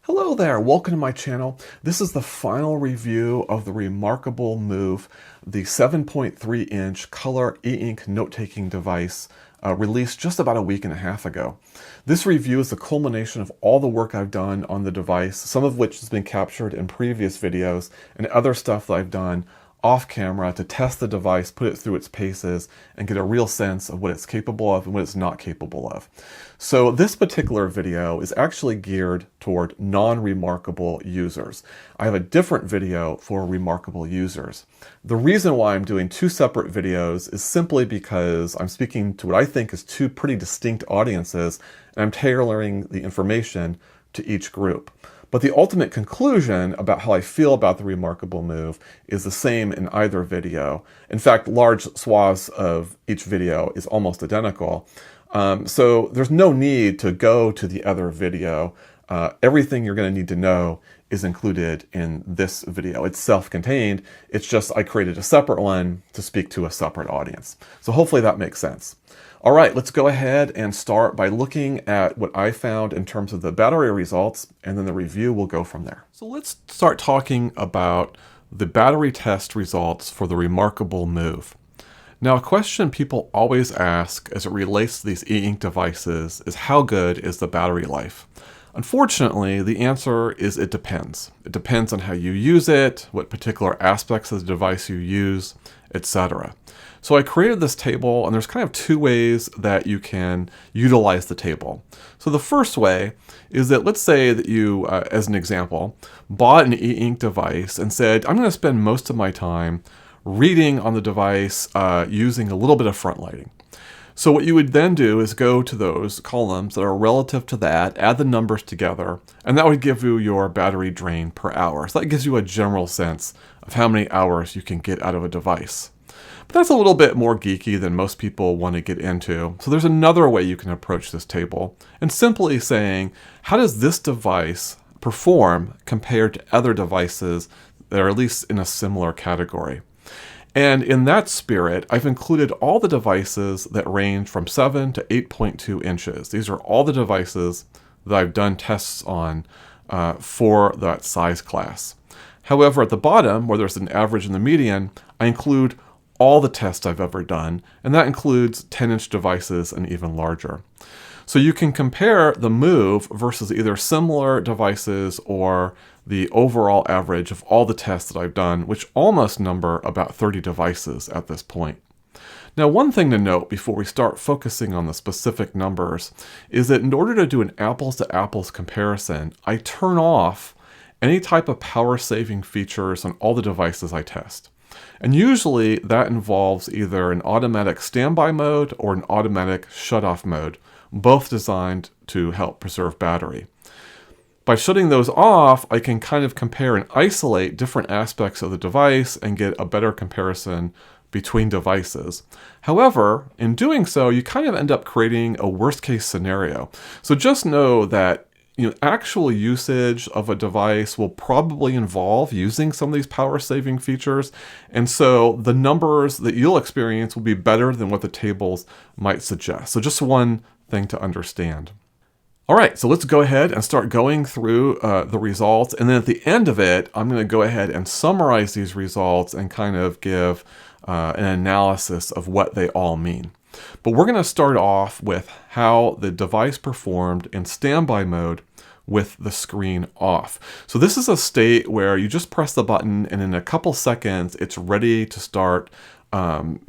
Hello there, welcome to my channel. This is the final review of the reMarkable Move, the 7.3-inch color e-ink note-taking device released just about a week and a half ago. This review is the culmination of all the work I've done on the device, some of which has been captured in previous videos, and other stuff that I've done off camera to test the device, put it through its paces, and get a real sense of what it's capable of and what it's not capable of. So this particular video is actually geared toward non-reMarkable users. I have a different video for reMarkable users. The reason why I'm doing two separate videos is simply because I'm speaking to what I think is two pretty distinct audiences, and I'm tailoring the information to each group. But the ultimate conclusion about how I feel about the reMarkable Move is the same in either video. In fact, large swaths of each video is almost identical. So there's no need to go to the other video. Everything you're going to need to know is included in this video. It's self-contained. It's just I created a separate one to speak to a separate audience. So hopefully that makes sense. All right, let's go ahead and start by looking at what I found in terms of the battery results, and then the review will go from there. So let's start talking about the battery test results for the reMarkable Move. Now, a question people always ask as it relates to these e-ink devices is how good is the battery life? Unfortunately, the answer is it depends. It depends on how you use it, what particular aspects of the device you use, etc. So I created this table, and there's kind of two ways that you can utilize the table. So the first way is that let's say that you, as an example, bought an e-ink device and said, I'm going to spend most of my time reading on the device using a little bit of front lighting. So what you would then do is go to those columns that are relative to that, add the numbers together, and that would give you your battery drain per hour. So that gives you a general sense of how many hours you can get out of a device. But that's a little bit more geeky than most people want to get into. So there's another way you can approach this table, and simply saying, how does this device perform compared to other devices that are at least in a similar category? And in that spirit, I've included all the devices that range from 7 to 8.2 inches. These are all the devices that I've done tests on for that size class. However, at the bottom, where there's an average and the median, I include all the tests I've ever done, and that includes 10-inch devices and even larger. So you can compare the Move versus either similar devices or the overall average of all the tests that I've done, which almost number about 30 devices at this point. Now, one thing to note before we start focusing on the specific numbers is that in order to do an apples-to-apples comparison, I turn off any type of power-saving features on all the devices I test. And usually that involves either an automatic standby mode or an automatic shut-off mode, both designed to help preserve battery. By shutting those off, I can kind of compare and isolate different aspects of the device and get a better comparison between devices. However, in doing so, you kind of end up creating a worst-case scenario. So just know that actual usage of a device will probably involve using some of these power-saving features, and so the numbers that you'll experience will be better than what the tables might suggest. So just one thing to understand. All right, so let's go ahead and start going through the results, and then at the end of it, I'm going to go ahead and summarize these results and kind of give an analysis of what they all mean. But we're going to start off with how the device performed in standby mode with the screen off. So this is a state where you just press the button and in a couple seconds it's ready to start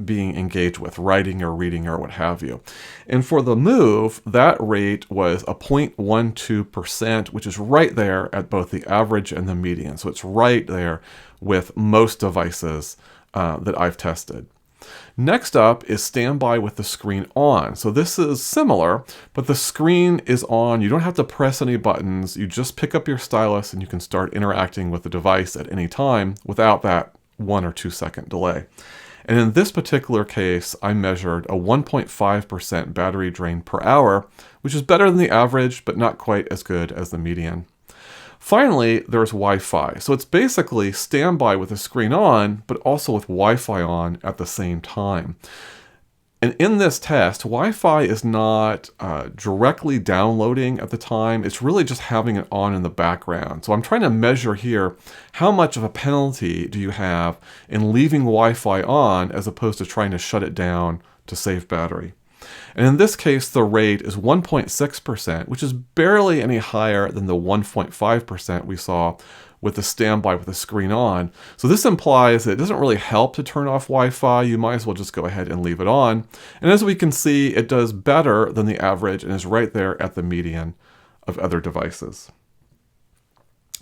being engaged with, writing or reading or what have you. And for the Move, that rate was a 0.12%, which is right there at both the average and the median. So it's right there with most devices that I've tested. Next up is standby with the screen on. So this is similar, but the screen is on. You don't have to press any buttons. You just pick up your stylus and you can start interacting with the device at any time without that 1 or 2 second delay. And in this particular case, I measured a 1.5% battery drain per hour, which is better than the average, but not quite as good as the median. Finally, there's Wi-Fi. So it's basically standby with the screen on, but also with Wi-Fi on at the same time. And in this test, Wi-Fi is not directly downloading at the time. It's really just having it on in the background. So I'm trying to measure here, how much of a penalty do you have in leaving Wi-Fi on as opposed to trying to shut it down to save battery. And in this case, the rate is 1.6%, which is barely any higher than the 1.5% we saw with the standby with the screen on. So this implies that it doesn't really help to turn off Wi-Fi. You might as well just go ahead and leave it on. And as we can see, it does better than the average and is right there at the median of other devices.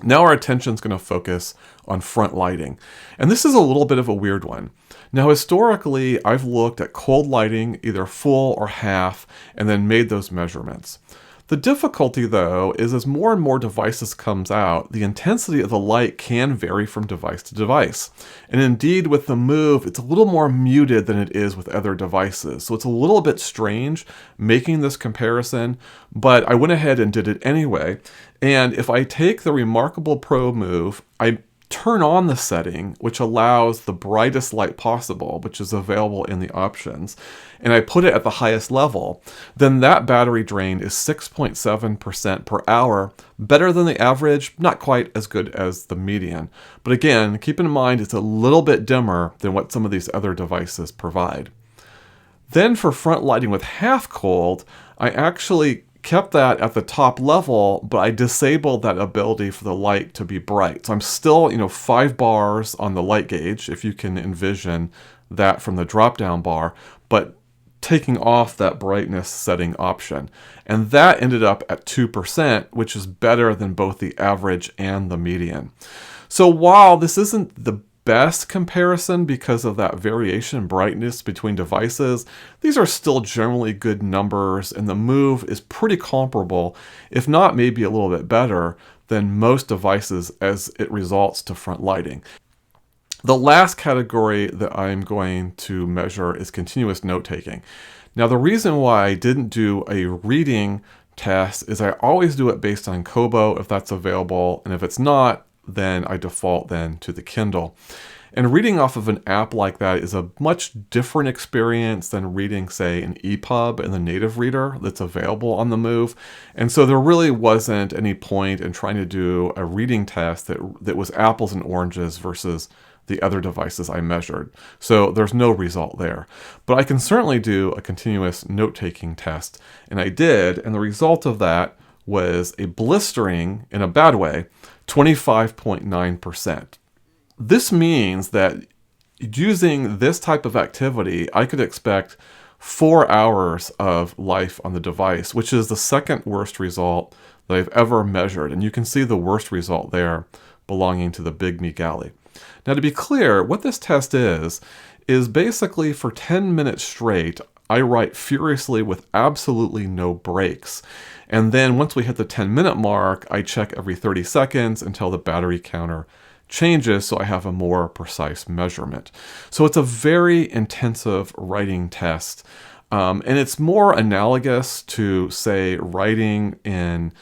Now our attention is going to focus on front lighting. And this is a little bit of a weird one. Now historically, I've looked at cold lighting, either full or half, and then made those measurements. The difficulty, though, is as more and more devices comes out, the intensity of the light can vary from device to device. And indeed, with the Move, it's a little more muted than it is with other devices. So it's a little bit strange making this comparison, but I went ahead and did it anyway. And if I take the reMarkable Pro Move, I turn on the setting, which allows the brightest light possible, which is available in the options, and I put it at the highest level, then that battery drain is 6.7% per hour, better than the average, not quite as good as the median. But again, keep in mind it's a little bit dimmer than what some of these other devices provide. Then for front lighting with half cold, I actually kept that at the top level, but I disabled that ability for the light to be bright. So I'm still, 5 bars on the light gauge, if you can envision that from the drop-down bar, but taking off that brightness setting option. And that ended up at 2%, which is better than both the average and the median. So while this isn't the best comparison because of that variation in brightness between devices, these are still generally good numbers, and the Move is pretty comparable, if not maybe a little bit better, than most devices as it results to front lighting. The last category that I'm going to measure is continuous note-taking. Now, the reason why I didn't do a reading test is I always do it based on Kobo if that's available, and if it's not, then I default then to the Kindle. And reading off of an app like that is a much different experience than reading, say, an EPUB in the native reader that's available on the Move. And so there really wasn't any point in trying to do a reading test that was apples and oranges versus the other devices I measured. So there's no result there. But I can certainly do a continuous note-taking test, and I did, and the result of that was a blistering, in a bad way, 25.9%. This means that using this type of activity, I could expect 4 hours of life on the device, which is the second worst result that I've ever measured. And you can see the worst result there belonging to the Big Me Galley. Now, to be clear, what this test is basically for 10 minutes straight, I write furiously with absolutely no breaks. And then once we hit the 10-minute mark, I check every 30 seconds until the battery counter changes so I have a more precise measurement. So it's a very intensive writing test. And it's more analogous to, say, writing in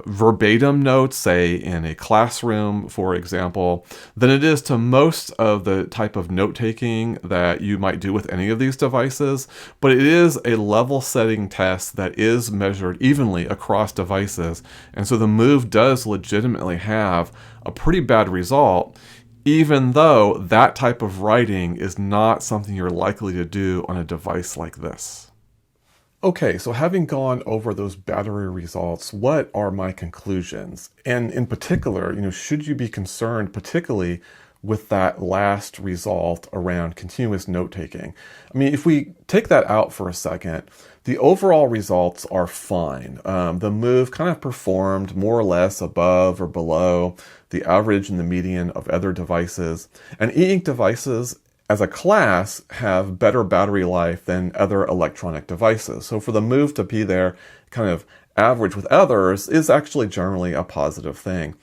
verbatim notes, say in a classroom, for example, than it is to most of the type of note-taking that you might do with any of these devices. But it is a level-setting test that is measured evenly across devices. And so the Move does legitimately have a pretty bad result, even though that type of writing is not something you're likely to do on a device like this. Okay, so having gone over those battery results, what are my conclusions? And in particular, should you be concerned particularly with that last result around continuous note-taking? I mean, if we take that out for a second, the overall results are fine. The Move kind of performed more or less above or below the average and the median of other devices. And e-ink devices as a class have better battery life than other electronic devices. So for the Move to be there kind of average with others is actually generally a positive thing.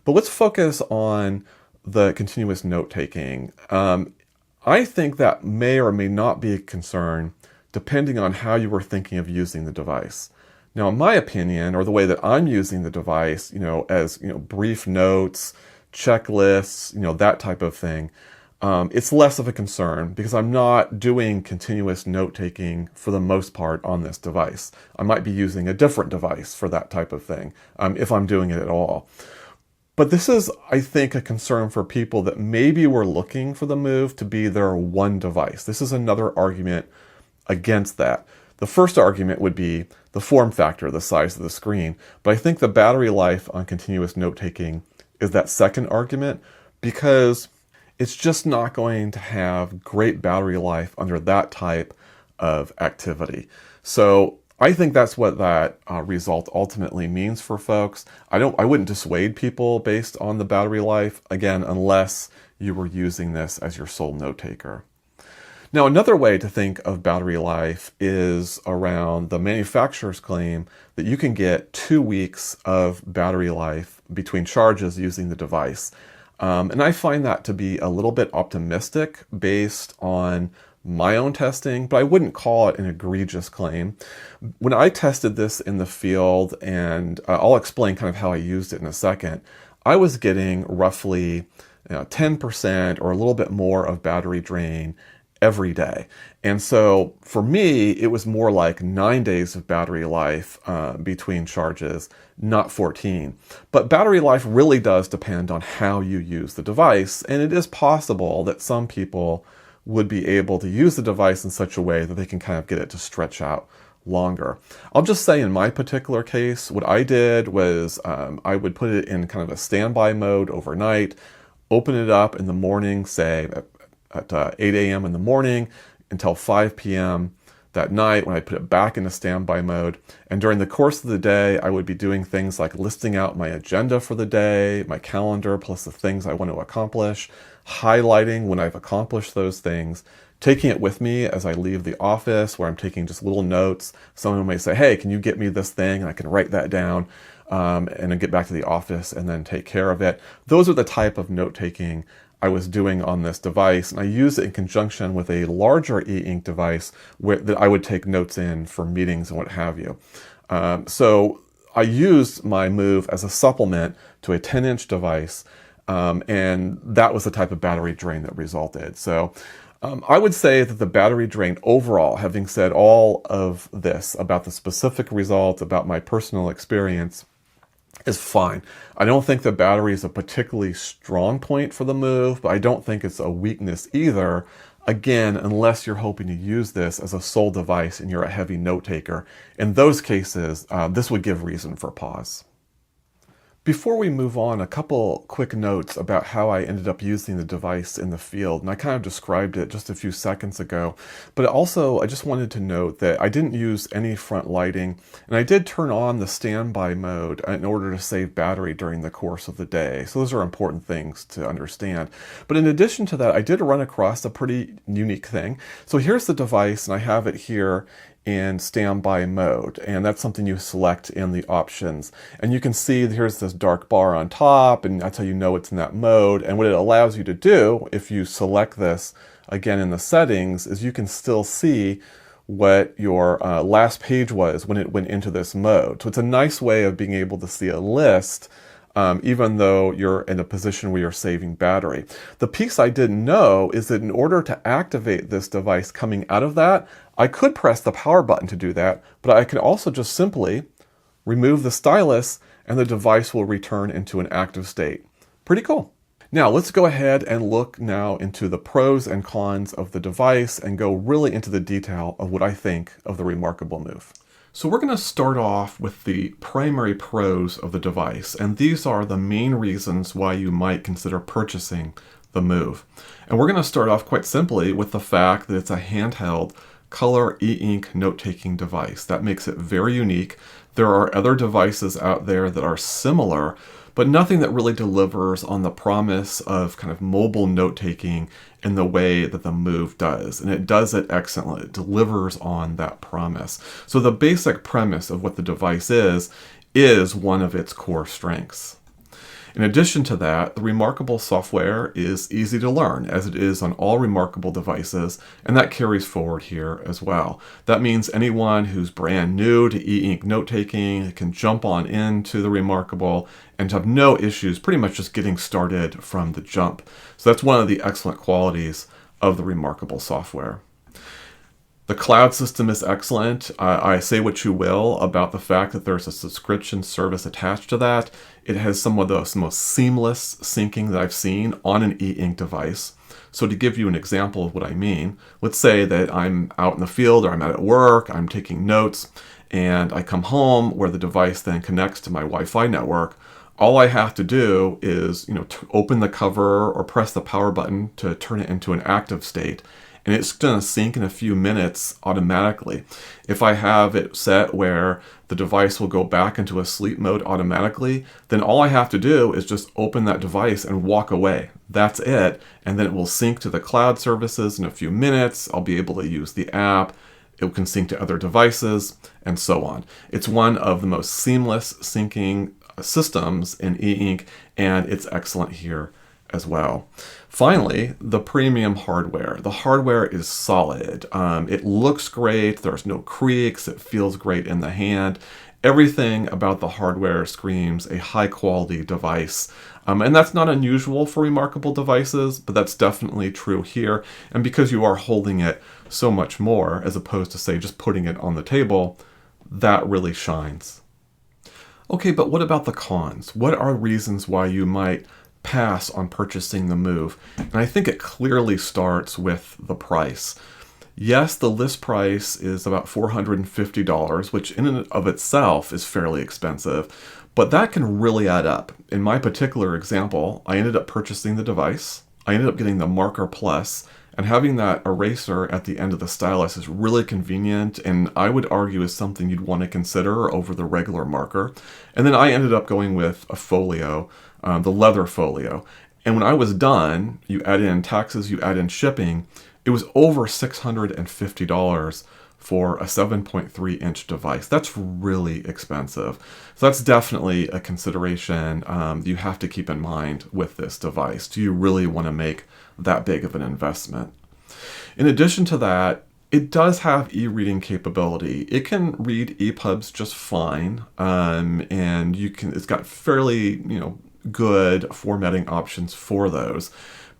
But let's focus on the continuous note-taking. I think that may or may not be a concern depending on how you were thinking of using the device. Now, in my opinion, or the way that I'm using the device, as brief notes, checklists, that type of thing, it's less of a concern because I'm not doing continuous note-taking for the most part on this device. I might be using a different device for that type of thing, if I'm doing it at all. But this is, I think, a concern for people that maybe were looking for the Move to be their one device. This is another argument against that. The first argument would be the form factor, the size of the screen. But I think the battery life on continuous note-taking is that second argument, because it's just not going to have great battery life under that type of activity. So I think that's what that result ultimately means for folks. I wouldn't dissuade people based on the battery life, again, unless you were using this as your sole note taker. Now, another way to think of battery life is around the manufacturer's claim that you can get 2 weeks of battery life between charges using the device. And I find that to be a little bit optimistic based on my own testing, but I wouldn't call it an egregious claim. When I tested this in the field, and I'll explain kind of how I used it in a second, I was getting roughly 10% or a little bit more of battery drain every day. And so for me, it was more like 9 days of battery life between charges, not 14. But battery life really does depend on how you use the device, and it is possible that some people would be able to use the device in such a way that they can kind of get it to stretch out longer. I'll just say in my particular case, what I did was I would put it in kind of a standby mode overnight, open it up in the morning, say at 8 a.m. in the morning until 5 p.m. that night when I put it back into standby mode. And during the course of the day, I would be doing things like listing out my agenda for the day, my calendar, plus the things I want to accomplish, highlighting when I've accomplished those things, taking it with me as I leave the office where I'm taking just little notes. Someone may say, hey, can you get me this thing? And I can write that down and then get back to the office and then take care of it. Those are the type of note-taking I was doing on this device, and I used it in conjunction with a larger e-ink device that I would take notes in for meetings and what have you. So I used my Move as a supplement to a 10-inch device, and that was the type of battery drain that resulted. So I would say that the battery drain overall, having said all of this about the specific results, about my personal experience, is fine. I don't think the battery is a particularly strong point for the Move, but I don't think it's a weakness either. Again, unless you're hoping to use this as a sole device and you're a heavy note taker. In those cases, this would give reason for pause. Before we move on, a couple quick notes about how I ended up using the device in the field. And I kind of described it just a few seconds ago. But also, I just wanted to note that I didn't use any front lighting. And I did turn on the standby mode in order to save battery during the course of the day. So those are important things to understand. But in addition to that, I did run across a pretty unique thing. So here's the device, and I have it here in standby mode, and that's something you select in the options. And you can see here's this dark bar on top, and that's how you know it's in that mode. And what it allows you to do, if you select this again in the settings, is you can still see what your last page was when it went into this mode. So it's a nice way of being able to see a list even though you're in a position where you're saving battery. The piece I didn't know is that in order to activate this device coming out of that, I could press the power button to do that, but I could also just simply remove the stylus and the device will return into an active state. Pretty cool. Now let's go ahead and look now into the pros and cons of the device and go really into the detail of what I think of the reMarkable Move. So we're going to start off with the primary pros of the device, and these are the main reasons why you might consider purchasing the Move. And we're going to start off quite simply with the fact that it's a handheld color e-ink note-taking device. That makes it very unique. There are other devices out there that are similar, but nothing that really delivers on the promise of kind of mobile note-taking in the way that the Move does. And it does it excellently. It delivers on that promise. So the basic premise of what the device is one of its core strengths. In addition to that, the reMarkable software is easy to learn, as it is on all reMarkable devices, and that carries forward here as well. That means anyone who's brand new to e-ink note-taking can jump on into the reMarkable and have no issues pretty much just getting started from the jump. So that's one of the excellent qualities of the reMarkable software. The cloud system is excellent. I say what you will about the fact that there's a subscription service attached to that. It has some of the most seamless syncing that I've seen on an e-ink device. So to give you an example of what I mean, let's say that I'm out in the field or I'm out at work, I'm taking notes, and I come home where the device then connects to my Wi-Fi network. All I have to do is, open the cover or press the power button to turn it into an active state. And it's going to sync in a few minutes automatically. If I have it set where the device will go back into a sleep mode automatically, then all I have to do is just open that device and walk away. That's it. And then it will sync to the cloud services in a few minutes. I'll be able to use the app. It can sync to other devices and so on. It's one of the most seamless syncing systems in e-ink, and it's excellent here as well. Finally, the premium hardware. The hardware is solid. It looks great. There's no creaks. It feels great in the hand. Everything about the hardware screams a high quality device. And that's not unusual for reMarkable devices, but that's definitely true here. And because you are holding it so much more, as opposed to, say, just putting it on the table, that really shines. Okay, but what about the cons? What are reasons why you might pass on purchasing the Move? And I think it clearly starts with the price. Yes, the list price is about $450, which in and of itself is fairly expensive, but that can really add up. In my particular example, I ended up purchasing the device. I ended up getting the Marker Plus, and having that eraser at the end of the stylus is really convenient, and I would argue is something you'd want to consider over the regular marker. And then I ended up going with a folio, the leather folio. And when I was done, you add in taxes, you add in shipping, it was over $650 for a 7.3 inch device. That's really expensive. So that's definitely a consideration you have to keep in mind with this device. Do you really want to make that big of an investment? In addition to that, it does have e-reading capability. It can read EPUBs just fine, and it's got fairly, good formatting options for those.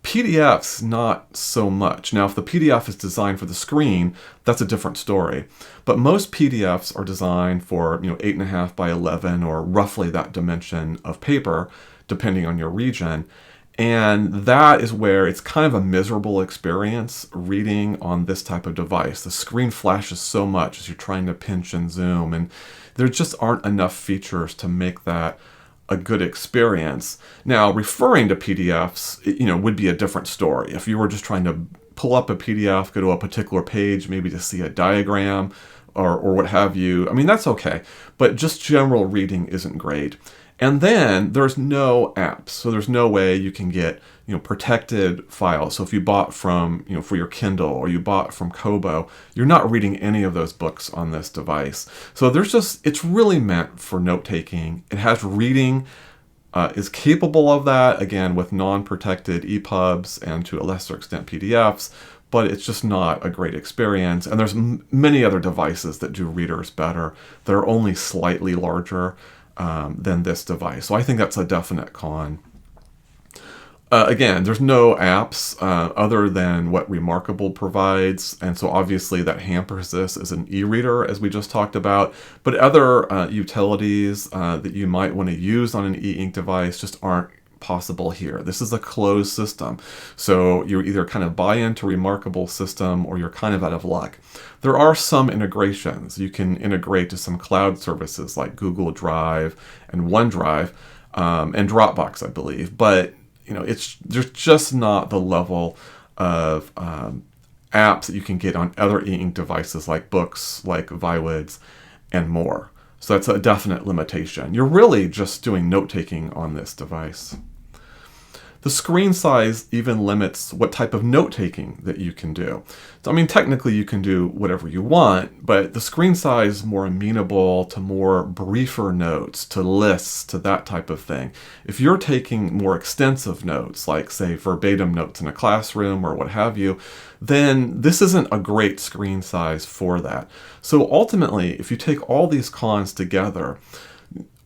PDFs, not so much. Now, if the PDF is designed for the screen, that's a different story. But most PDFs are designed for, 8.5 by 11 or roughly that dimension of paper, depending on your region. And that is where it's kind of a miserable experience reading on this type of device. The screen flashes so much as you're trying to pinch and zoom, and there just aren't enough features to make that a good experience. Now, referring to PDFs, would be a different story. If you were just trying to pull up a PDF, go to a particular page, maybe to see a diagram or what have you, that's okay. But just general reading isn't great. And then there's no apps, so there's no way you can get protected files. So if you bought from for your Kindle or you bought from Kobo, you're not reading any of those books on this device. So it's really meant for note taking. It has reading, is capable of that, again with non-protected EPUBs and to a lesser extent PDFs. But it's just not a great experience. And there's many other devices that do readers better. They're only slightly larger than this device. So I think that's a definite con. Again, there's no apps other than what reMarkable provides, and so obviously that hampers this as an e-reader, as we just talked about. But other utilities that you might want to use on an e-ink device just aren't possible here. This is a closed system, so you either kind of buy into reMarkable system or you're kind of out of luck. There are some integrations. You can integrate to some cloud services like Google Drive and OneDrive and Dropbox, I believe, but there's just not the level of apps that you can get on other e-ink devices like books, like Viwoods, and more. So that's a definite limitation. You're really just doing note-taking on this device. The screen size even limits what type of note-taking that you can do. So, I mean, technically you can do whatever you want, but the screen size is more amenable to more briefer notes, to lists, to that type of thing. If you're taking more extensive notes, like say verbatim notes in a classroom or what have you, then this isn't a great screen size for that. So ultimately, if you take all these cons together,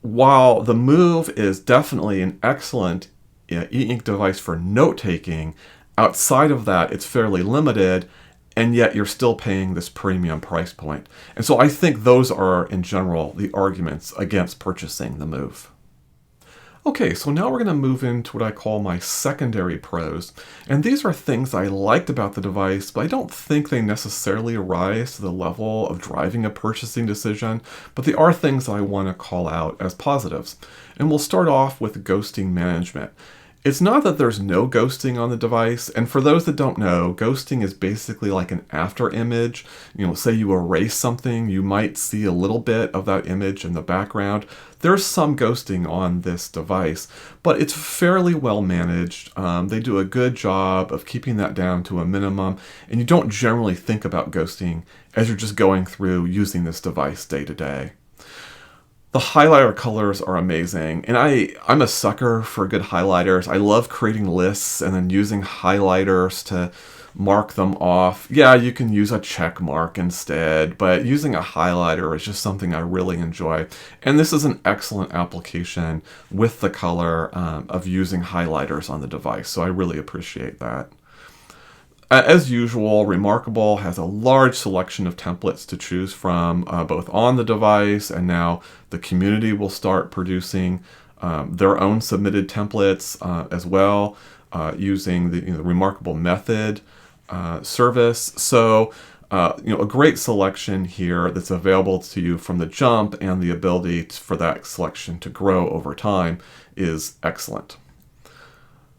while the Move is definitely an excellent e-ink device for note-taking, outside of that it's fairly limited, and yet you're still paying this premium price point. And so I think those are, in general, the arguments against purchasing the Move. Okay, so now we're going to move into what I call my secondary pros. And these are things I liked about the device, but I don't think they necessarily rise to the level of driving a purchasing decision, but they are things I want to call out as positives. And we'll start off with ghosting management. It's not that there's no ghosting on the device, and for those that don't know, ghosting is basically like an after image. Say you erase something, you might see a little bit of that image in the background. There's some ghosting on this device, but it's fairly well managed. They do a good job of keeping that down to a minimum, and you don't generally think about ghosting as you're just going through using this device day to day. The highlighter colors are amazing, and I'm a sucker for good highlighters. I love creating lists and then using highlighters to mark them off. Yeah, you can use a check mark instead, but using a highlighter is just something I really enjoy. And this is an excellent application with the color of using highlighters on the device, so I really appreciate that. As usual, reMarkable has a large selection of templates to choose from, both on the device, and now the community will start producing their own submitted templates as well, using the reMarkable method service. So, a great selection here that's available to you from the jump, and the ability for that selection to grow over time is excellent.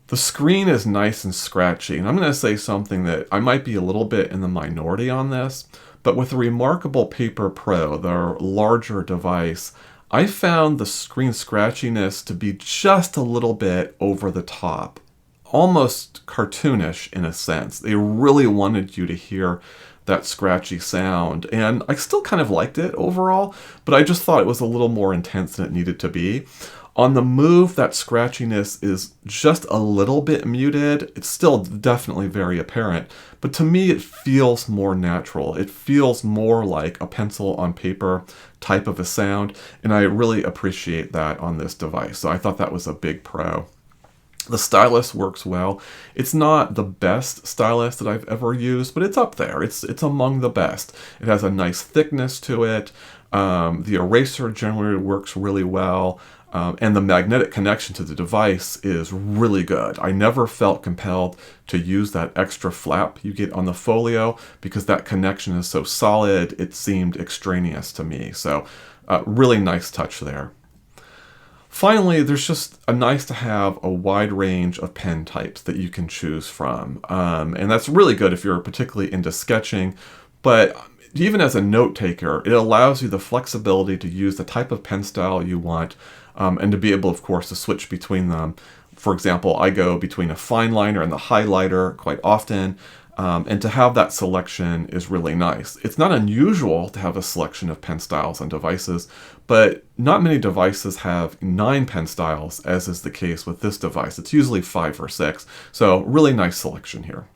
The screen is nice and scratchy, and I'm going to say something that I might be a little bit in the minority on this, but with the reMarkable Paper Pro, their larger device, I found the screen scratchiness to be just a little bit over the top, almost cartoonish in a sense. They really wanted you to hear that scratchy sound, and I still kind of liked it overall, but I just thought it was a little more intense than it needed to be. On the Move, that scratchiness is just a little bit muted. It's still definitely very apparent, but to me it feels more natural. It feels more like a pencil on paper type of a sound, and I really appreciate that on this device. So I thought that was a big pro. The stylus works well. It's not the best stylus that I've ever used, but it's up there. It's among the best. It has a nice thickness to it. The eraser generally works really well. And the magnetic connection to the device is really good. I never felt compelled to use that extra flap you get on the folio because that connection is so solid, it seemed extraneous to me. So really nice touch there. Finally, there's just nice to have a wide range of pen types that you can choose from. And that's really good if you're particularly into sketching, but even as a note taker, it allows you the flexibility to use the type of pen style you want, and to be able, of course, to switch between them. For example, I go between a fine liner and the highlighter quite often, and to have that selection is really nice. It's not unusual to have a selection of pen styles on devices, but not many devices have 9 pen styles, as is the case with this device. It's usually 5 or 6, so really nice selection here.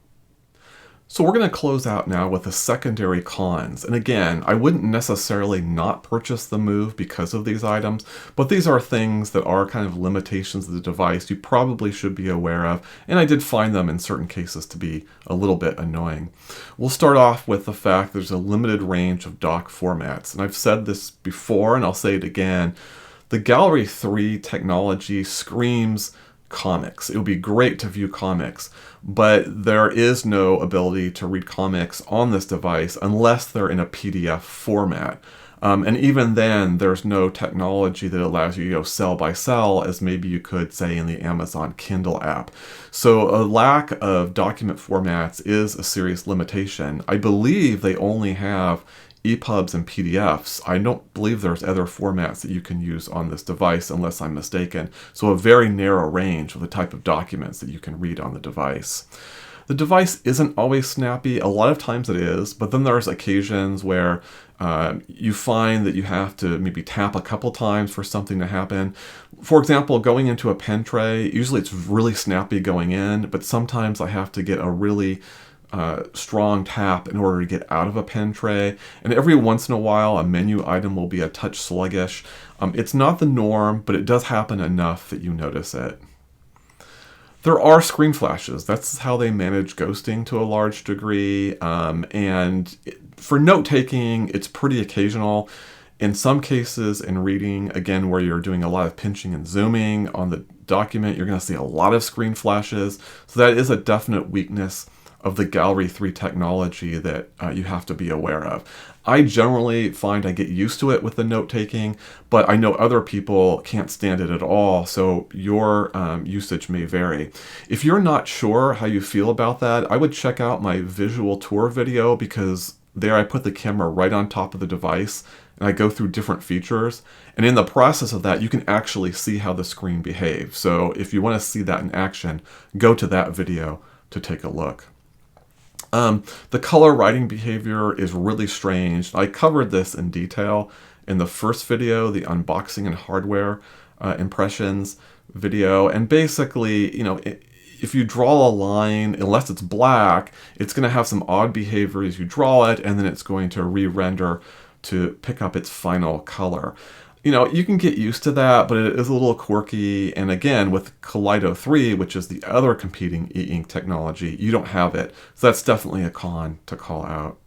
So we're going to close out now with the secondary cons. And again, I wouldn't necessarily not purchase the Move because of these items, but these are things that are kind of limitations of the device you probably should be aware of, and I did find them in certain cases to be a little bit annoying. We'll start off with the fact there's a limited range of dock formats, and I've said this before and I'll say it again. The Gallery 3 technology screams comics. It would be great to view comics, but there is no ability to read comics on this device unless they're in a PDF format. And even then, there's no technology that allows you to go cell by cell as maybe you could, say, in the Amazon Kindle app. So a lack of document formats is a serious limitation. I believe they only have EPUBs and PDFs. I don't believe there's other formats that you can use on this device unless I'm mistaken. So a very narrow range of the type of documents that you can read on the device. The device isn't always snappy. A lot of times it is, but then there's occasions where you find that you have to maybe tap a couple times for something to happen. For example, going into a pen tray, usually it's really snappy going in, but sometimes I have to get a really strong tap in order to get out of a pen tray. And every once in a while, a menu item will be a touch sluggish. It's not the norm, but it does happen enough that you notice it. There are screen flashes. That's how they manage ghosting to a large degree. And for note-taking, it's pretty occasional. In some cases, in reading, again, where you're doing a lot of pinching and zooming on the document, you're going to see a lot of screen flashes. So that is a definite weakness of the Gallery 3 technology that you have to be aware of. I generally find I get used to it with the note-taking, but I know other people can't stand it at all, so your usage may vary. If you're not sure how you feel about that, I would check out my visual tour video, because there I put the camera right on top of the device, and I go through different features. And in the process of that, you can actually see how the screen behaves. So if you want to see that in action, go to that video to take a look. The color writing behavior is really strange. I covered this in detail in the first video, the unboxing and hardware impressions video. And basically, if you draw a line, unless it's black, it's going to have some odd behavior as you draw it, and then it's going to re-render to pick up its final color. You can get used to that, but it is a little quirky. And again, with Kaleido 3, which is the other competing e-ink technology, you don't have it. So that's definitely a con to call out.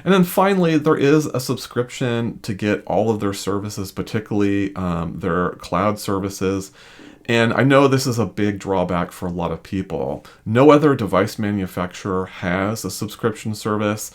And then finally, there is a subscription to get all of their services, particularly their cloud services. And I know this is a big drawback for a lot of people. No other device manufacturer has a subscription service,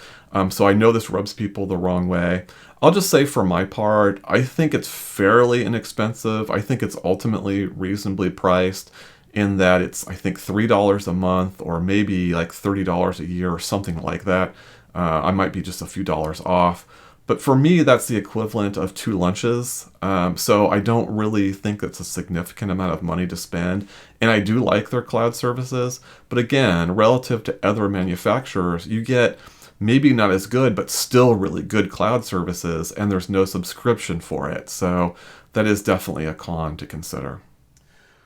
so I know this rubs people the wrong way. I'll just say for my part, I think it's fairly inexpensive. I think it's ultimately reasonably priced in that it's, I think, $3 a month or maybe like $30 a year or something like that. I might be just a few dollars off. But for me, that's the equivalent of 2 lunches. So I don't really think it's a significant amount of money to spend. And I do like their cloud services. But again, relative to other manufacturers, you get maybe not as good, but still really good cloud services, and there's no subscription for it. So that is definitely a con to consider.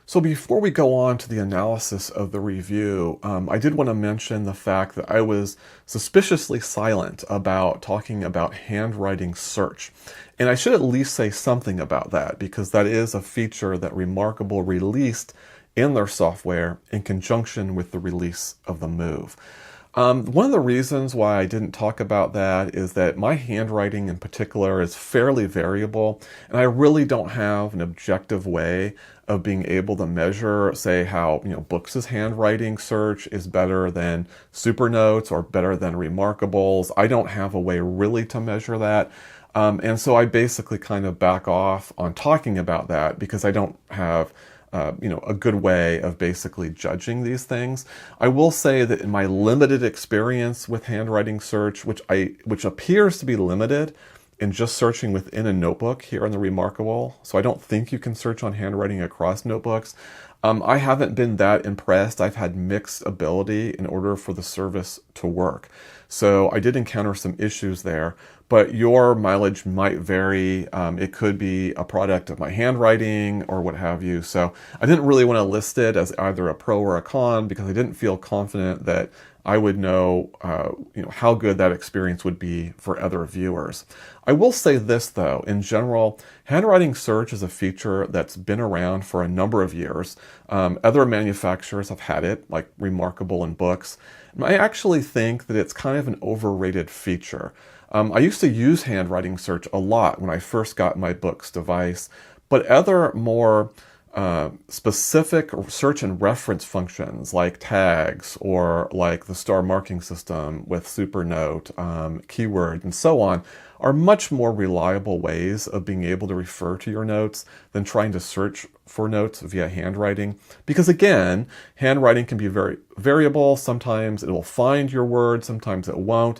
So before we go on to the analysis of the review, I did want to mention the fact that I was suspiciously silent about talking about handwriting search. And I should at least say something about that, because that is a feature that reMarkable released in their software in conjunction with the release of the Move. One of the reasons why I didn't talk about that is that my handwriting in particular is fairly variable, and I really don't have an objective way of being able to measure, say, how Books' handwriting search is better than Supernotes or better than reMarkable's. I don't have a way really to measure that. And so I basically kind of back off on talking about that because I don't have a good way of basically judging these things. I will say that in my limited experience with handwriting search, which appears to be limited in just searching within a notebook here on the reMarkable, so I don't think you can search on handwriting across notebooks, I haven't been that impressed. I've had mixed ability in order for the service to work. So I did encounter some issues there, but your mileage might vary. It could be a product of my handwriting or what have you. So I didn't really want to list it as either a pro or a con because I didn't feel confident that I would know, how good that experience would be for other viewers. I will say this though, in general, handwriting search is a feature that's been around for a number of years. Other manufacturers have had it, like reMarkable and Books. And I actually think that it's kind of an overrated feature. I used to use handwriting search a lot when I first got my Books device, but other more specific search and reference functions like tags or like the star marking system with Supernote, keyword, and so on are much more reliable ways of being able to refer to your notes than trying to search for notes via handwriting. Because again, handwriting can be very variable. Sometimes it will find your word, sometimes it won't.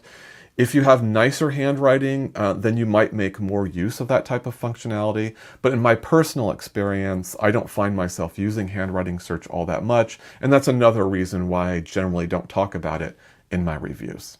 If you have nicer handwriting, then you might make more use of that type of functionality. But in my personal experience, I don't find myself using handwriting search all that much, and that's another reason why I generally don't talk about it in my reviews.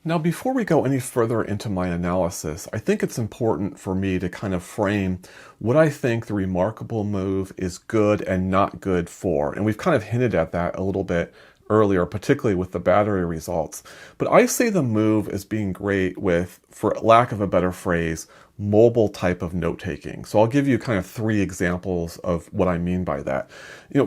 Now, before we go any further into my analysis, I think it's important for me to kind of frame what I think the reMarkable move is good and not good for. And we've kind of hinted at that a little bit earlier, particularly with the battery results. But I see the move as being great with, for lack of a better phrase, mobile type of note-taking. So I'll give you kind of 3 examples of what I mean by that.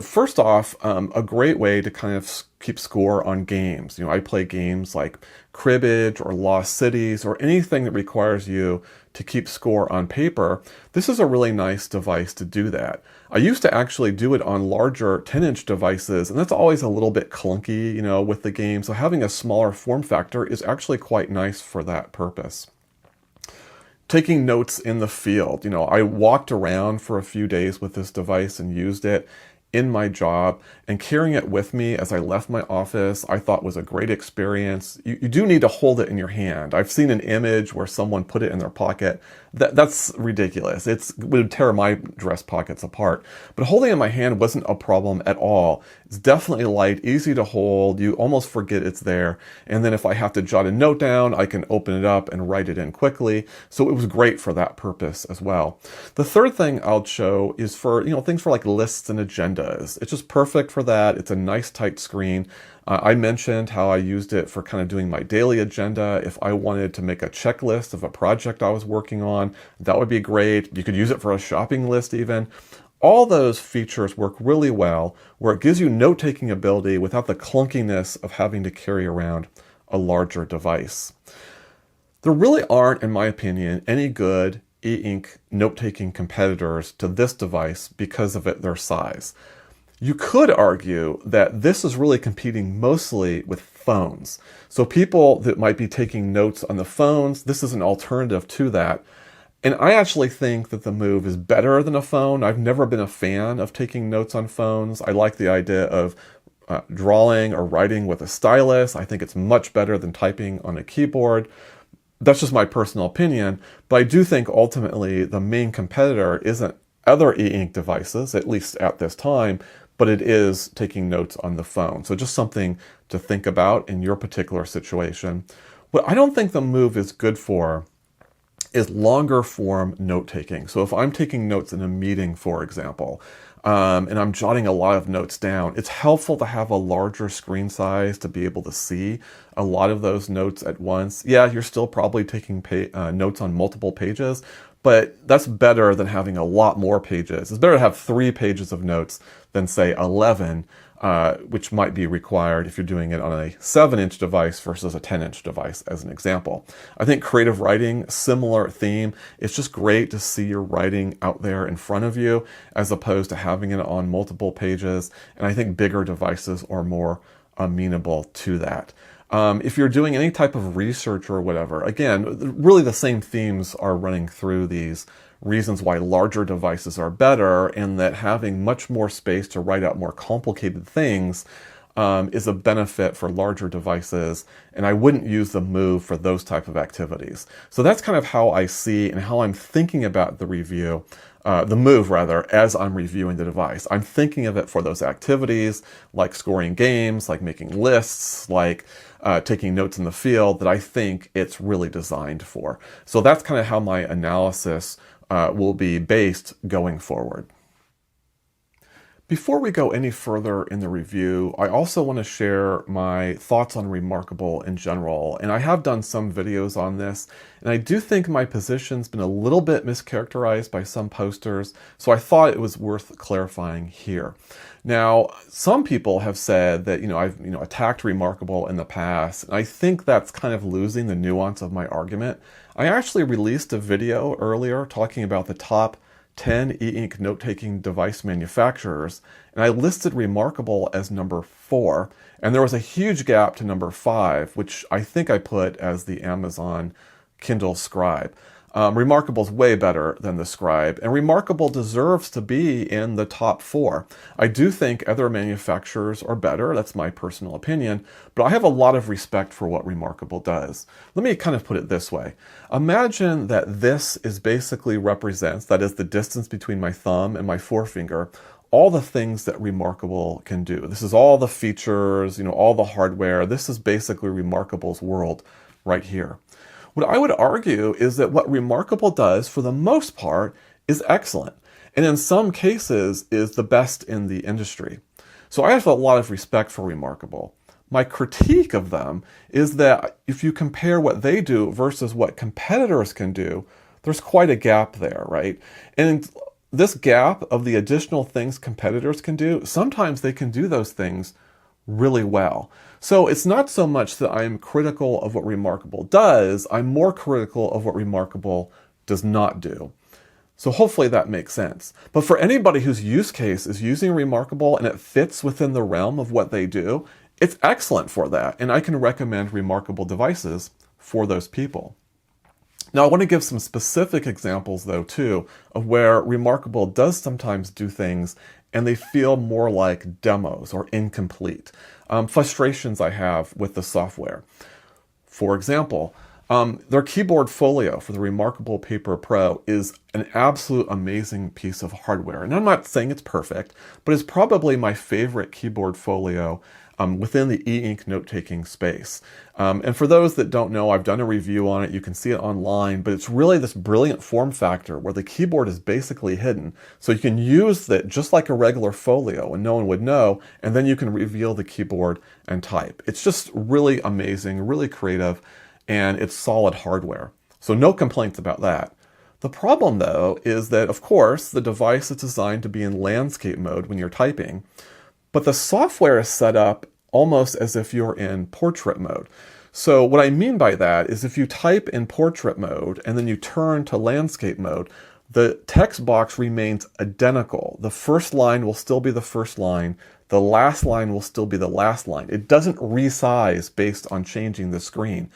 First off, a great way to kind of keep score on games. I play games like Cribbage or Lost Cities or anything that requires you to keep score on paper. This is a really nice device to do that. I used to actually do it on larger 10-inch devices, and that's always a little bit clunky, with the game. So having a smaller form factor is actually quite nice for that purpose. Taking notes in the field. I walked around for a few days with this device and used it in my job, and carrying it with me as I left my office, I thought was a great experience. You do need to hold it in your hand. I've seen an image where someone put it in their pocket. That's ridiculous. It would tear my dress pockets apart. But holding it in my hand wasn't a problem at all. It's definitely light, easy to hold. You almost forget it's there. And then if I have to jot a note down, I can open it up and write it in quickly. So it was great for that purpose as well. The third thing I'll show is for, things for like lists and agendas. It's just perfect for that. It's a nice tight screen. I mentioned how I used it for kind of doing my daily agenda. If I wanted to make a checklist of a project I was working on, that would be great. You could use it for a shopping list even. All those features work really well, where it gives you note-taking ability without the clunkiness of having to carry around a larger device. There really aren't, in my opinion, any good e-ink note-taking competitors to this device because of their size. You could argue that this is really competing mostly with phones. So people that might be taking notes on the phones, this is an alternative to that. And I actually think that the move is better than a phone. I've never been a fan of taking notes on phones. I like the idea of drawing or writing with a stylus. I think it's much better than typing on a keyboard. That's just my personal opinion. But I do think ultimately the main competitor isn't other e-ink devices, at least at this time, but it is taking notes on the phone. So just something to think about in your particular situation. What I don't think the move is good for is longer form note-taking. So if I'm taking notes in a meeting, for example, and I'm jotting a lot of notes down, it's helpful to have a larger screen size to be able to see a lot of those notes at once. Yeah, you're still probably taking notes on multiple pages, but that's better than having a lot more pages. It's better to have 3 pages of notes than, say, 11, which might be required if you're doing it on a 7-inch device versus a 10-inch device, as an example. I think creative writing, similar theme. It's just great to see your writing out there in front of you as opposed to having it on multiple pages. And I think bigger devices are more amenable to that. If you're doing any type of research or whatever, again, really the same themes are running through these reasons why larger devices are better, and that having much more space to write out more complicated things is a benefit for larger devices, and I wouldn't use the move for those type of activities. So that's kind of how I see and how I'm thinking about the move rather, as I'm reviewing the device. I'm thinking of it for those activities, like scoring games, like making lists, like taking notes in the field, that I think it's really designed for. So that's kind of how my analysis will be based going forward. Before we go any further in the review, I also want to share my thoughts on reMarkable in general. And I have done some videos on this, and I do think my position's been a little bit mischaracterized by some posters, so I thought it was worth clarifying here. Now, some people have said that, I've attacked reMarkable in the past, and I think that's kind of losing the nuance of my argument. I actually released a video earlier talking about the top 10 e-ink note-taking device manufacturers, and I listed reMarkable as number 4, and there was a huge gap to number 5, which I think I put as the Amazon Kindle Scribe. reMarkable is way better than the Scribe, and reMarkable deserves to be in the top 4. I do think other manufacturers are better, that's my personal opinion, but I have a lot of respect for what reMarkable does. Let me kind of put it this way. Imagine that this is basically represents, that is the distance between my thumb and my forefinger, all the things that reMarkable can do. This is all the features, all the hardware. This is basically reMarkable's world right here. What I would argue is that what reMarkable does, for the most part, is excellent, and in some cases is the best in the industry. So I have a lot of respect for reMarkable. My critique of them is that if you compare what they do versus what competitors can do, there's quite a gap there, right? And this gap of the additional things competitors can do, sometimes they can do those things really well. So it's not so much that I'm critical of what reMarkable does, I'm more critical of what reMarkable does not do. So hopefully that makes sense. But for anybody whose use case is using reMarkable and it fits within the realm of what they do, it's excellent for that, and I can recommend reMarkable devices for those people. Now I want to give some specific examples though too of where reMarkable does sometimes do things and they feel more like demos or incomplete. Frustrations I have with the software. For example, their keyboard folio for the reMarkable Paper Pro is an absolute amazing piece of hardware. And I'm not saying it's perfect, but it's probably my favorite keyboard folio within the e-ink note-taking space. And for those that don't know, I've done a review on it. You can see it online, but it's really this brilliant form factor where the keyboard is basically hidden. So you can use it just like a regular folio and no one would know, and then you can reveal the keyboard and type. It's just really amazing, really creative, and it's solid hardware. So no complaints about that. The problem though is that, of course, the device is designed to be in landscape mode when you're typing, but the software is set up almost as if you're in portrait mode. So what I mean by that is if you type in portrait mode and then you turn to landscape mode, the text box remains identical. The first line will still be the first line. The last line will still be the last line. It doesn't resize based on changing the screen.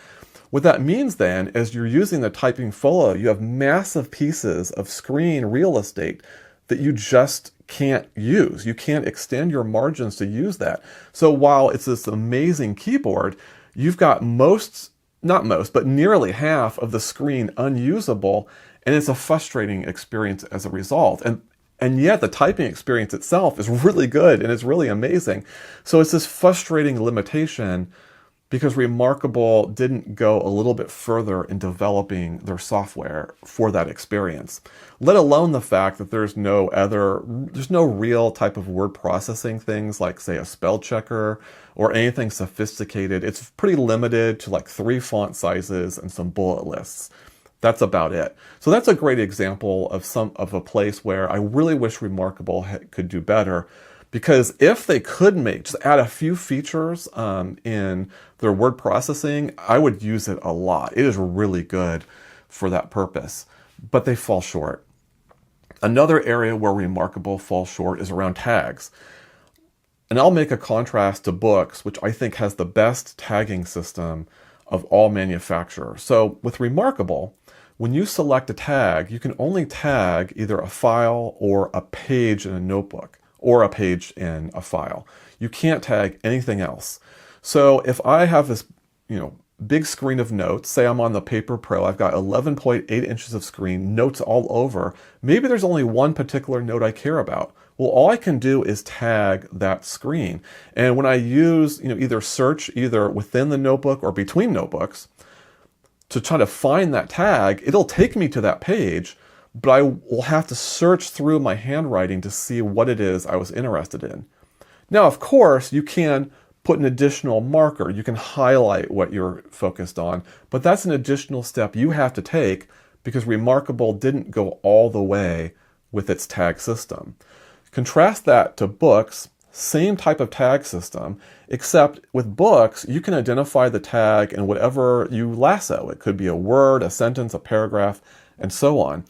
What that means then, as you're using the typing folio, you have massive pieces of screen real estate that you just can't use. You can't extend your margins to use that. So while it's this amazing keyboard, you've got but nearly half of the screen unusable, and it's a frustrating experience as a result. And yet the typing experience itself is really good and it's really amazing. So it's this frustrating limitation because reMarkable didn't go a little bit further in developing their software for that experience. Let alone the fact that there's no real type of word processing things like, say, a spell checker or anything sophisticated. It's pretty limited to like 3 font sizes and some bullet lists. That's about it. So that's a great example of a place where I really wish reMarkable could do better. Because if they could just add a few features in their word processing, I would use it a lot. It is really good for that purpose, but they fall short. Another area where reMarkable falls short is around tags. And I'll make a contrast to books, which I think has the best tagging system of all manufacturers. So with reMarkable, when you select a tag, you can only tag either a file or a page in a notebook, or a page in a file. You can't tag anything else. So if I have this, big screen of notes, say I'm on the Paper Pro, I've got 11.8 inches of screen, notes all over, maybe there's only one particular note I care about. Well, all I can do is tag that screen. And when I use, either search either within the notebook or between notebooks to try to find that tag, it'll take me to that page, but I will have to search through my handwriting to see what it is I was interested in. Now, of course, you can put an additional marker. You can highlight what you're focused on, but that's an additional step you have to take because reMarkable didn't go all the way with its tag system. Contrast that to books, same type of tag system, except with books, you can identify the tag in whatever you lasso. It could be a word, a sentence, a paragraph, and so on.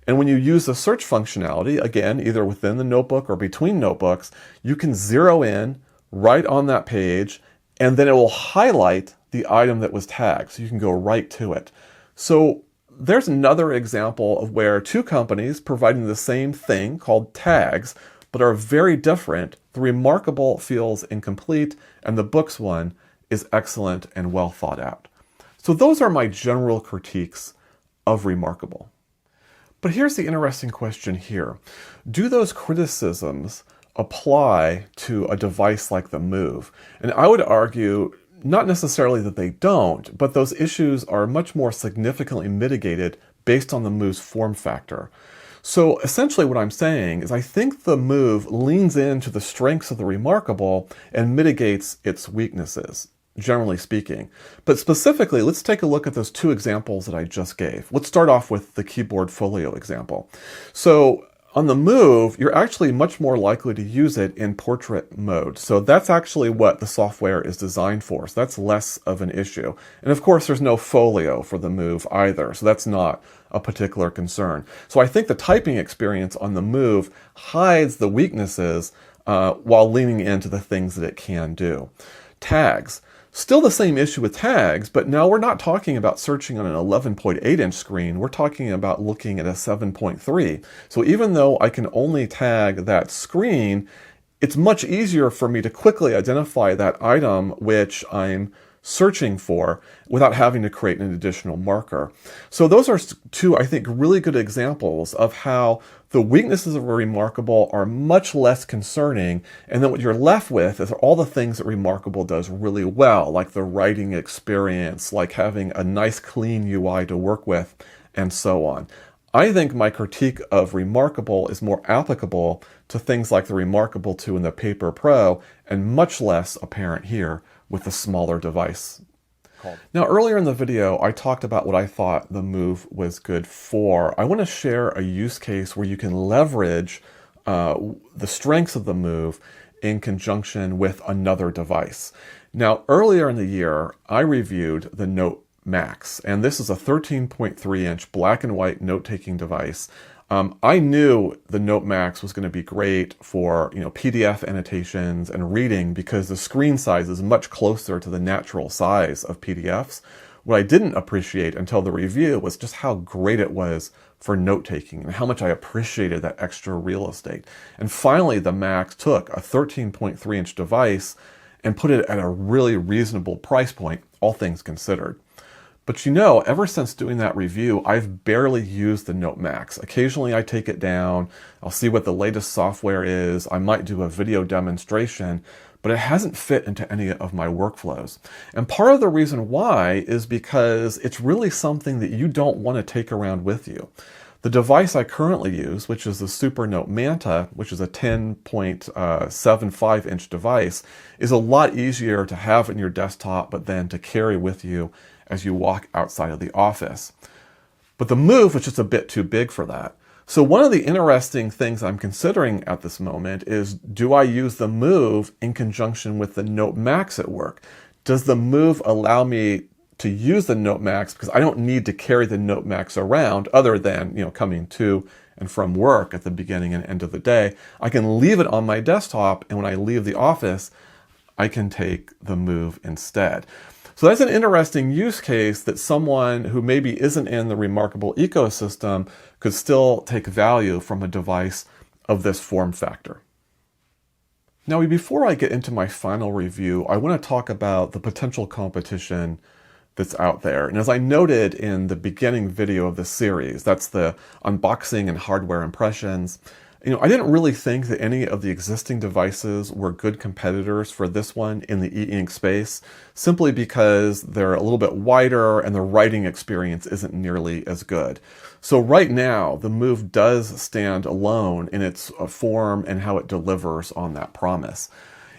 And when you use the search functionality, again, either within the notebook or between notebooks, you can zero in right on that page, and then it will highlight the item that was tagged, so you can go right to it. So there's another example of where two companies providing the same thing called tags, but are very different. The reMarkable feels incomplete, and the books one is excellent and well thought out. So those are my general critiques of reMarkable. But here's the interesting question here. Do those criticisms apply to a device like the Move? And I would argue not necessarily that they don't, but those issues are much more significantly mitigated based on the Move's form factor. So essentially what I'm saying is I think the Move leans into the strengths of the reMarkable and mitigates its weaknesses, generally speaking. But specifically, let's take a look at those two examples that I just gave. Let's start off with the keyboard folio example. So on the Move, you're actually much more likely to use it in portrait mode. So that's actually what the software is designed for. So that's less of an issue. And of course, there's no folio for the Move either. So that's not a particular concern. So I think the typing experience on the Move hides the weaknesses while leaning into the things that it can do. Tags. Still the same issue with tags, but now we're not talking about searching on an 11.8-inch screen. We're talking about looking at a 7.3. So even though I can only tag that screen, it's much easier for me to quickly identify that item which I'm searching for without having to create an additional marker. So those are two, I think, really good examples of how the weaknesses of a reMarkable are much less concerning, and then what you're left with is all the things that reMarkable does really well, like the writing experience, like having a nice clean UI to work with, and so on. I think my critique of reMarkable is more applicable to things like the reMarkable 2 and the Paper Pro, and much less apparent here with the smaller device. Now, earlier in the video, I talked about what I thought the Move was good for. I want to share a use case where you can leverage the strengths of the Move in conjunction with another device. Now, earlier in the year, I reviewed the Note Max, and this is a 13.3-inch black and white note-taking device. I knew the Note Max was going to be great for, PDF annotations and reading because the screen size is much closer to the natural size of PDFs. What I didn't appreciate until the review was just how great it was for note-taking and how much I appreciated that extra real estate. And finally, the Max took a 13.3-inch device and put it at a really reasonable price point, all things considered. But ever since doing that review, I've barely used the Note Max. Occasionally I take it down, I'll see what the latest software is, I might do a video demonstration, but it hasn't fit into any of my workflows. And part of the reason why is because it's really something that you don't want to take around with you. The device I currently use, which is the SuperNote Manta, which is a 10.75-inch device, is a lot easier to have in your desktop, but then to carry with you as you walk outside of the office. But the Move was just a bit too big for that. So one of the interesting things I'm considering at this moment is, do I use the Move in conjunction with the Note Max at work? Does the Move allow me to use the Note Max because I don't need to carry the Note Max around other than, coming to and from work at the beginning and end of the day? I can leave it on my desktop, and when I leave the office, I can take the Move instead. So that's an interesting use case that someone who maybe isn't in the reMarkable ecosystem could still take value from a device of this form factor. Now, before I get into my final review, I want to talk about the potential competition that's out there. And as I noted in the beginning video of this series, that's the unboxing and hardware impressions, I didn't really think that any of the existing devices were good competitors for this one in the e-ink space, simply because they're a little bit wider and the writing experience isn't nearly as good. So right now, the Move does stand alone in its form and how it delivers on that promise.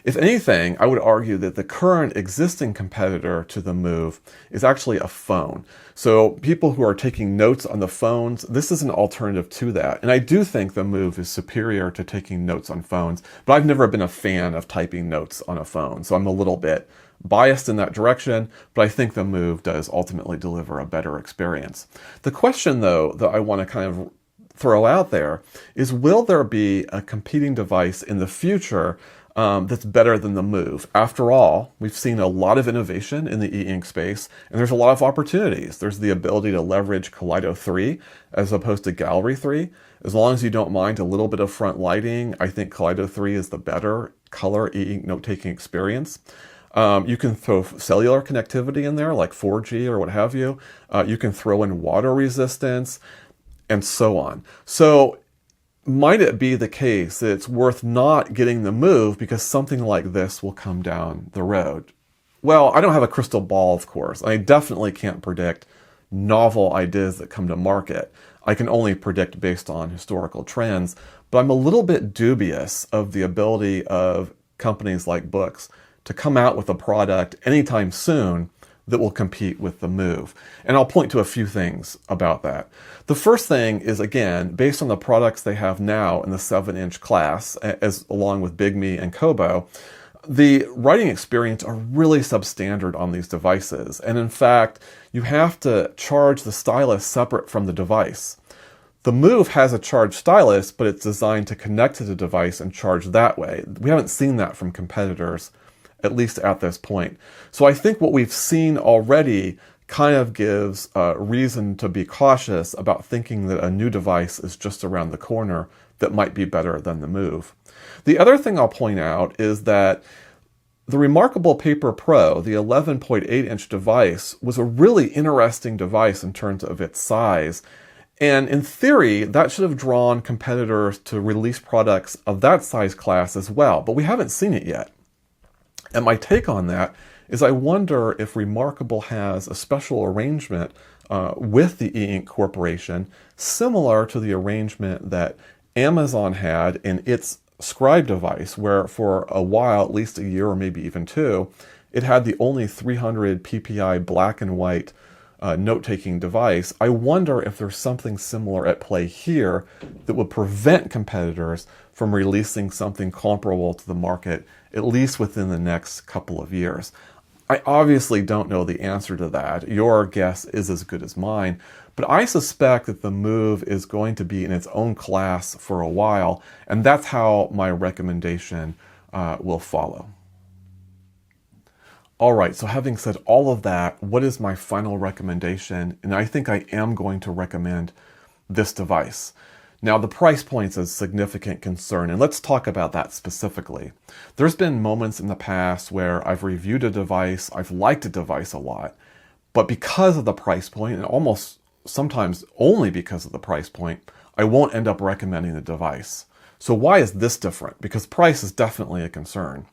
If anything, I would argue that the current existing competitor to the Move is actually a phone. So people who are taking notes on the phones, this is an alternative to that. And I do think the Move is superior to taking notes on phones, but I've never been a fan of typing notes on a phone. So I'm a little bit biased in that direction, but I think the Move does ultimately deliver a better experience. The question, though, that I want to kind of throw out there is, will there be a competing device in the future that's better than the Move? After all, we've seen a lot of innovation in the e-ink space, and there's a lot of opportunities. There's the ability to leverage Kaleido 3 as opposed to Gallery 3. As long as you don't mind a little bit of front lighting, I think Kaleido 3 is the better color e-ink note-taking experience. You can throw cellular connectivity in there, like 4G or what have you. You can throw in water resistance, and so on. So might it be the case that it's worth not getting the Move because something like this will come down the road? Well, I don't have a crystal ball, of course. I definitely can't predict novel ideas that come to market. I can only predict based on historical trends, but I'm a little bit dubious of the ability of companies like Books to come out with a product anytime soon that will compete with the Move. And I'll point to a few things about that. The first thing is, again, based on the products they have now in the 7-inch class, as along with Big Me and Kobo, the writing experience are really substandard on these devices. And in fact, you have to charge the stylus separate from the device. The Move has a charged stylus, but it's designed to connect to the device and charge that way. We haven't seen that from competitors, at least at this point. So I think what we've seen already kind of gives reason to be cautious about thinking that a new device is just around the corner that might be better than the Move. The other thing I'll point out is that the reMarkable Paper Pro, the 11.8-inch device, was a really interesting device in terms of its size. And in theory, that should have drawn competitors to release products of that size class as well, but we haven't seen it yet. And my take on that is, I wonder if reMarkable has a special arrangement with the E-Ink Corporation, similar to the arrangement that Amazon had in its Scribe device, where for a while, at least a year or maybe even two, it had the only 300 ppi black and white note-taking device. I wonder if there's something similar at play here that would prevent competitors from releasing something comparable to the market, at least within the next couple of years. I obviously don't know the answer to that. Your guess is as good as mine, but I suspect that the Move is going to be in its own class for a while, and that's how my recommendation will follow. All right, so having said all of that, what is my final recommendation? And I think I am going to recommend this device. Now, the price point's a significant concern, and let's talk about that specifically. There's been moments in the past where I've reviewed a device, I've liked a device a lot, but because of the price point, and almost sometimes only because of the price point, I won't end up recommending the device. So why is this different? Because price is definitely a concern.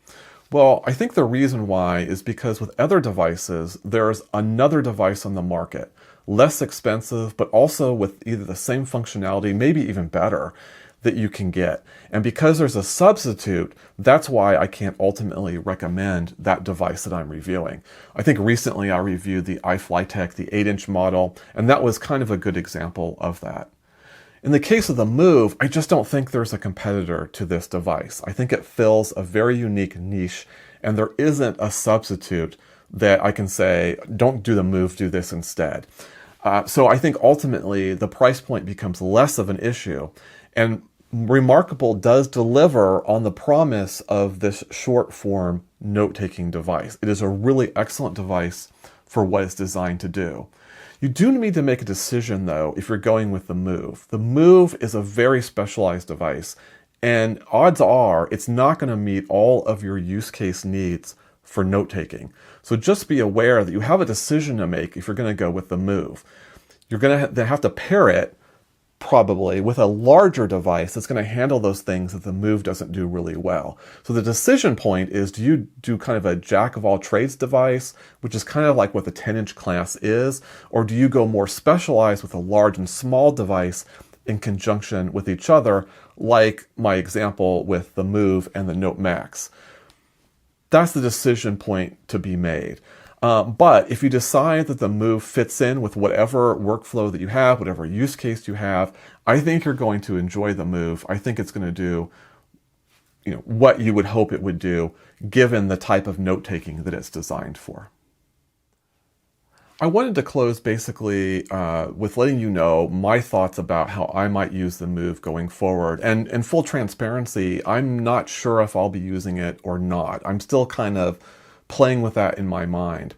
Well, I think the reason why is because with other devices, there's another device on the market, less expensive, but also with either the same functionality, maybe even better, that you can get. And because there's a substitute, that's why I can't ultimately recommend that device that I'm reviewing. I think recently I reviewed the iFlytek, the 8-inch model, and that was kind of a good example of that. In the case of the Move, I just don't think there's a competitor to this device. I think it fills a very unique niche, and there isn't a substitute that I can say, don't do the Move, do this instead. So I think ultimately the price point becomes less of an issue, and reMarkable does deliver on the promise of this short form note-taking device. It is a really excellent device for what it's designed to do. You do need to make a decision, though, if you're going with the Move. The Move is a very specialized device, and odds are it's not going to meet all of your use case needs for note-taking. So just be aware that you have a decision to make if you're going to go with the Move. You're going to have to pair it probably with a larger device that's going to handle those things that the Move doesn't do really well. So the decision point is, do you do kind of a jack-of-all-trades device, which is kind of like what the 10-inch class is, or do you go more specialized with a large and small device in conjunction with each other, like my example with the Move and the Note Max? That's the decision point to be made. But if you decide that the Move fits in with whatever workflow that you have, whatever use case you have, I think you're going to enjoy the Move. I think it's going to do, what you would hope it would do, given the type of note-taking that it's designed for. I wanted to close basically with letting you know my thoughts about how I might use the Move going forward. And in full transparency, I'm not sure if I'll be using it or not. I'm still kind of playing with that in my mind.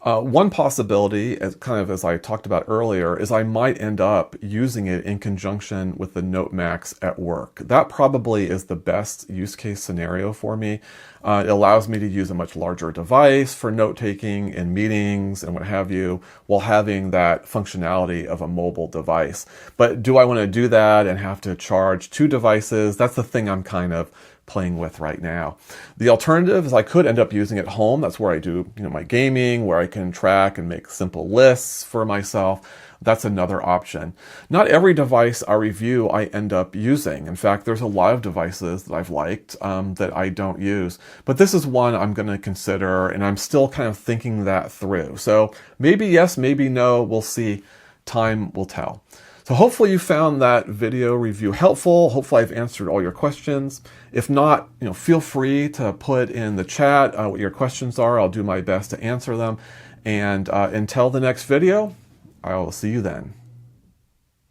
One possibility, as I talked about earlier, is I might end up using it in conjunction with the Note Max at work. That probably is the best use case scenario for me. It allows me to use a much larger device for note-taking in meetings and what have you, while having that functionality of a mobile device. But do I want to do that and have to charge 2 devices? That's the thing I'm kind of playing with right now. The alternative is I could end up using it at home. That's where I do, my gaming, where I can track and make simple lists for myself. That's another option. Not every device I review I end up using. In fact, there's a lot of devices that I've liked that I don't use. But this is one I'm going to consider, and I'm still kind of thinking that through. So maybe yes, maybe no. We'll see. Time will tell. So hopefully you found that video review helpful. Hopefully I've answered all your questions. If not, feel free to put in the chat what your questions are. I'll do my best to answer them. And until the next video, I will see you then.